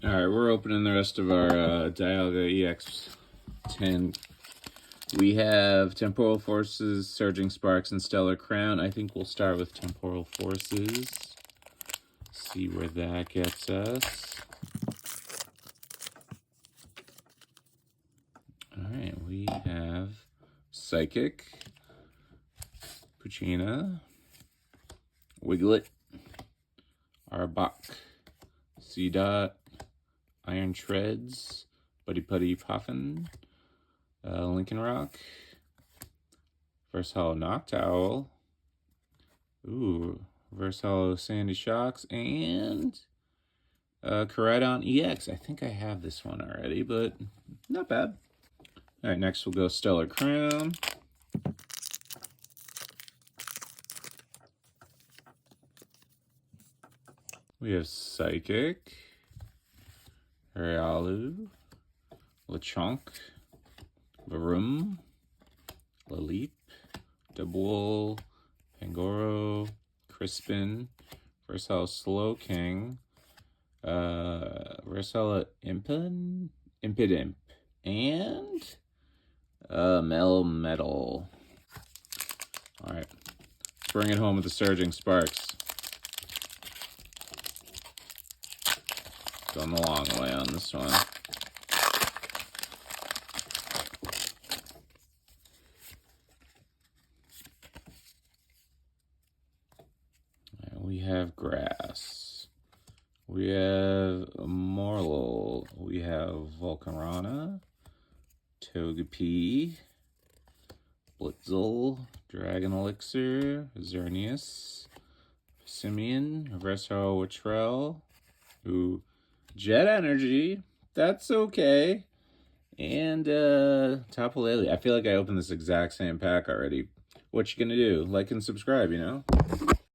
Alright, we're opening the rest of our Dialga EX Tin. We have Temporal Forces, Surging Sparks, and Stellar Crown. I think we'll start with Temporal Forces. See where that gets us. Alright, we have Psychic, Puccina, Wiglet, Arbok, C-Dot, Iron Treads, Buddy Putty Puffin, Lincoln Rock, Versatile Noctowl, Versatile Sandy Shocks, and Koraidon EX. I think I have this one already, but not bad. Alright, next we'll go Stellar Crown. We have Psychic, Riolu, Lechonk, Varum, Laleep, Double, Pangoro, Crispin, Versatile Slowking, Versatile Impidimp, and Melmetal. Alright, let's bring it home with the Surging Sparks. Going the long way on this one. We have Grass. We have Morlul. We have Volcarona, Togepi, Blitzel, Dragon Elixir, Xerneas, Simeon, Versatile Witrell, Jet Energy, that's okay. And Tapu Lele. I feel like I opened this exact same pack already. What you gonna do? Like and subscribe, you know?